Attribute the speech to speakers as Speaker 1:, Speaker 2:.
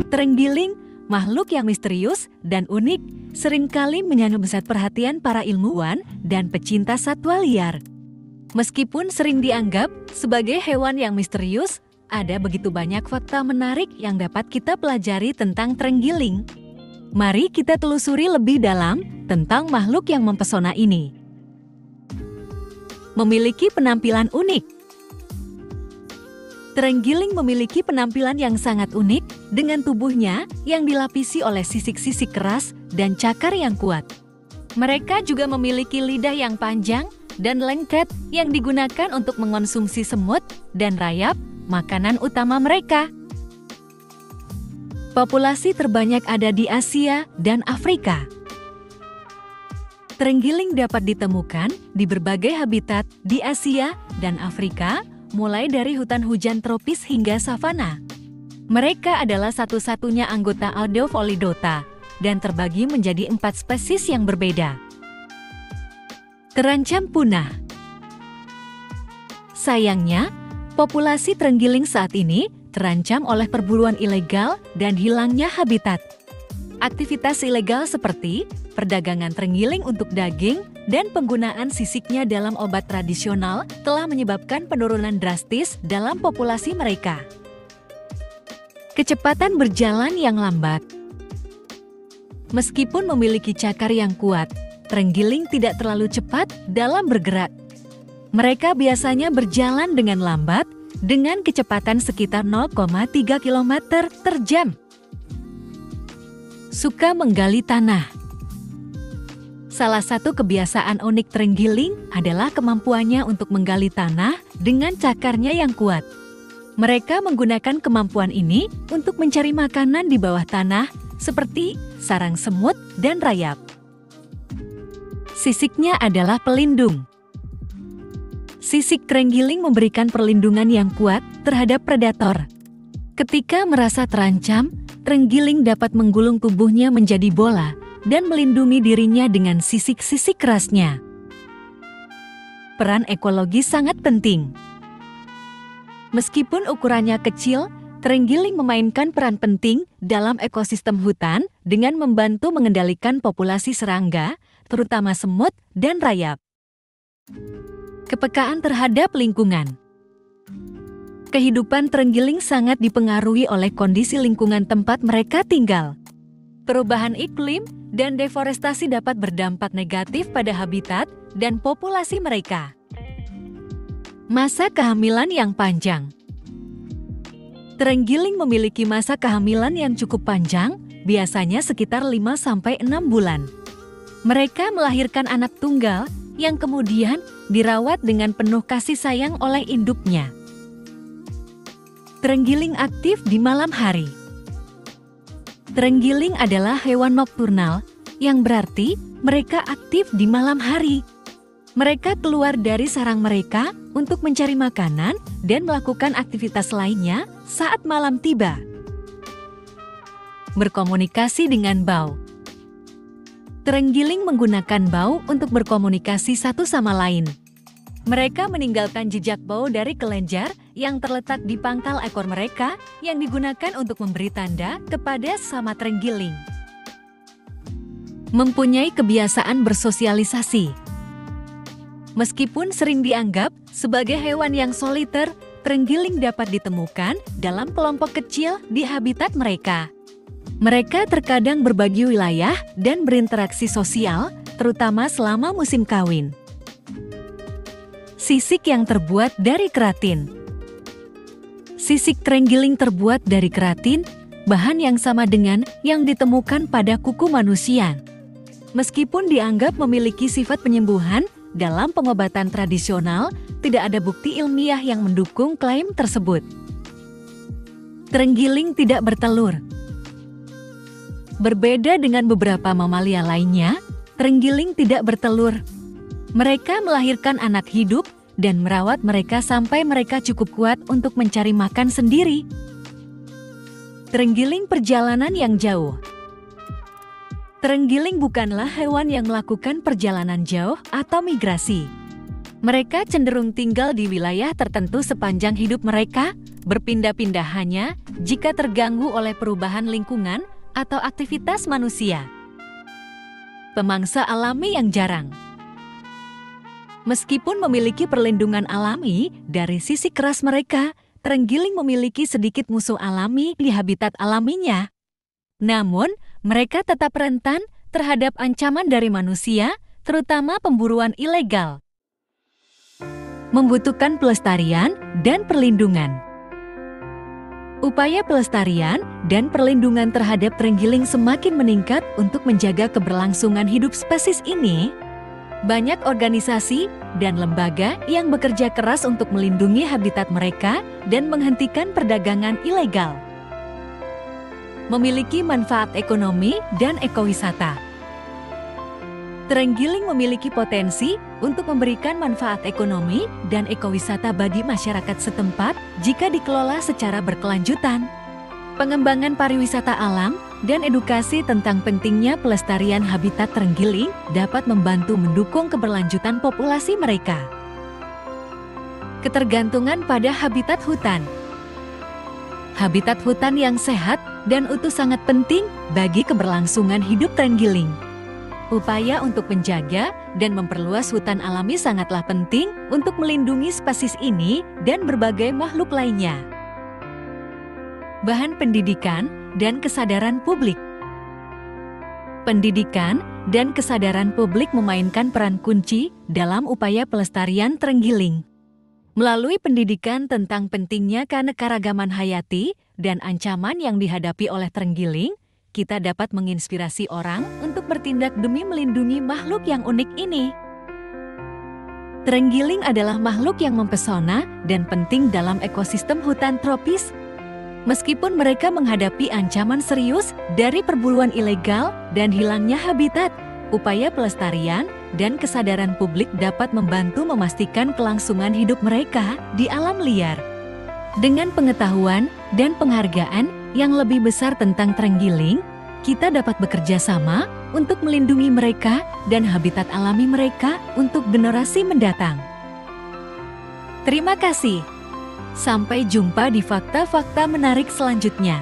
Speaker 1: Terenggiling, makhluk yang misterius dan unik, seringkali menyedot perhatian para ilmuwan dan pecinta satwa liar. Meskipun sering dianggap sebagai hewan yang misterius, ada begitu banyak fakta menarik yang dapat kita pelajari tentang terenggiling. Mari kita telusuri lebih dalam tentang makhluk yang mempesona ini. Memiliki penampilan unik. Terenggiling memiliki penampilan yang sangat unik dengan tubuhnya yang dilapisi oleh sisik-sisik keras dan cakar yang kuat. Mereka juga memiliki lidah yang panjang dan lengket yang digunakan untuk mengonsumsi semut dan rayap, makanan utama mereka. Populasi terbanyak ada di Asia dan Afrika. Terenggiling dapat ditemukan di berbagai habitat di Asia dan Afrika, mulai dari hutan hujan tropis hingga savana. Mereka adalah satu-satunya anggota Audiofolidota dan terbagi menjadi 4 spesies yang berbeda. Terancam punah. Sayangnya, populasi terenggiling saat ini terancam oleh perburuan ilegal dan hilangnya habitat. Aktivitas ilegal seperti perdagangan terenggiling untuk daging dan penggunaan sisiknya dalam obat tradisional telah menyebabkan penurunan drastis dalam populasi mereka. Kecepatan berjalan yang lambat. Meskipun memiliki cakar yang kuat, terenggiling tidak terlalu cepat dalam bergerak. Mereka biasanya berjalan dengan lambat dengan kecepatan sekitar 0,3 km per jam. Suka menggali tanah. Salah satu kebiasaan unik terenggiling adalah kemampuannya untuk menggali tanah dengan cakarnya yang kuat. Mereka menggunakan kemampuan ini untuk mencari makanan di bawah tanah seperti sarang semut dan rayap. Sisiknya adalah pelindung. Sisik terenggiling memberikan perlindungan yang kuat terhadap predator. Ketika merasa terancam, terenggiling dapat menggulung tubuhnya menjadi bola dan melindungi dirinya dengan sisik-sisik kerasnya. Peran ekologi sangat penting. Meskipun ukurannya kecil, terenggiling memainkan peran penting dalam ekosistem hutan dengan membantu mengendalikan populasi serangga, terutama semut dan rayap. Kepekaan terhadap lingkungan. Kehidupan terenggiling sangat dipengaruhi oleh kondisi lingkungan tempat mereka tinggal. Perubahan iklim dan deforestasi dapat berdampak negatif pada habitat dan populasi mereka. Masa kehamilan yang panjang. Terenggiling memiliki masa kehamilan yang cukup panjang, biasanya sekitar 5-6 bulan. Mereka melahirkan anak tunggal yang kemudian dirawat dengan penuh kasih sayang oleh induknya. Terenggiling aktif di malam hari. Terenggiling adalah hewan nokturnal, yang berarti mereka aktif di malam hari. Mereka keluar dari sarang mereka untuk mencari makanan dan melakukan aktivitas lainnya saat malam tiba. Berkomunikasi dengan bau. Terenggiling menggunakan bau untuk berkomunikasi satu sama lain. Mereka meninggalkan jejak bau dari kelenjar yang terletak di pangkal ekor mereka yang digunakan untuk memberi tanda kepada sesama terenggiling. Mempunyai kebiasaan bersosialisasi. Meskipun sering dianggap sebagai hewan yang soliter, terenggiling dapat ditemukan dalam kelompok kecil di habitat mereka. Mereka terkadang berbagi wilayah dan berinteraksi sosial, terutama selama musim kawin. Sisik yang terbuat dari keratin. Sisik terenggiling terbuat dari keratin, bahan yang sama dengan yang ditemukan pada kuku manusia. Meskipun dianggap memiliki sifat penyembuhan dalam pengobatan tradisional, tidak ada bukti ilmiah yang mendukung klaim tersebut. Terenggiling tidak bertelur. Berbeda dengan beberapa mamalia lainnya, terenggiling tidak bertelur. Mereka melahirkan anak hidup dan merawat mereka sampai mereka cukup kuat untuk mencari makan sendiri. Terenggiling perjalanan yang jauh. Terenggiling bukanlah hewan yang melakukan perjalanan jauh atau migrasi. Mereka cenderung tinggal di wilayah tertentu sepanjang hidup mereka, berpindah-pindah hanya jika terganggu oleh perubahan lingkungan atau aktivitas manusia. Pemangsa alami yang jarang. Meskipun memiliki perlindungan alami, dari sisi keras mereka, terenggiling memiliki sedikit musuh alami di habitat alaminya. Namun, mereka tetap rentan terhadap ancaman dari manusia, terutama pemburuan ilegal. Membutuhkan pelestarian dan perlindungan. Upaya pelestarian dan perlindungan terhadap terenggiling semakin meningkat untuk menjaga keberlangsungan hidup spesies ini. Banyak organisasi dan lembaga yang bekerja keras untuk melindungi habitat mereka dan menghentikan perdagangan ilegal. Memiliki manfaat ekonomi dan ekowisata. Terenggiling memiliki potensi untuk memberikan manfaat ekonomi dan ekowisata bagi masyarakat setempat jika dikelola secara berkelanjutan. Pengembangan pariwisata alam dan edukasi tentang pentingnya pelestarian habitat terenggiling dapat membantu mendukung keberlanjutan populasi mereka. Ketergantungan pada habitat hutan. Habitat hutan yang sehat dan utuh sangat penting bagi keberlangsungan hidup terenggiling. Upaya untuk menjaga dan memperluas hutan alami sangatlah penting untuk melindungi spesies ini dan berbagai makhluk lainnya. Bahan pendidikan dan kesadaran publik. Pendidikan dan kesadaran publik memainkan peran kunci dalam upaya pelestarian terenggiling. Melalui pendidikan tentang pentingnya keanekaragaman hayati dan ancaman yang dihadapi oleh terenggiling, kita dapat menginspirasi orang untuk bertindak demi melindungi makhluk yang unik ini. Terenggiling adalah makhluk yang mempesona dan penting dalam ekosistem hutan tropis. Meskipun mereka menghadapi ancaman serius dari perburuan ilegal dan hilangnya habitat, upaya pelestarian dan kesadaran publik dapat membantu memastikan kelangsungan hidup mereka di alam liar. Dengan pengetahuan dan penghargaan yang lebih besar tentang terenggiling, kita dapat bekerja sama untuk melindungi mereka dan habitat alami mereka untuk generasi mendatang. Terima kasih. Sampai jumpa di fakta-fakta menarik selanjutnya.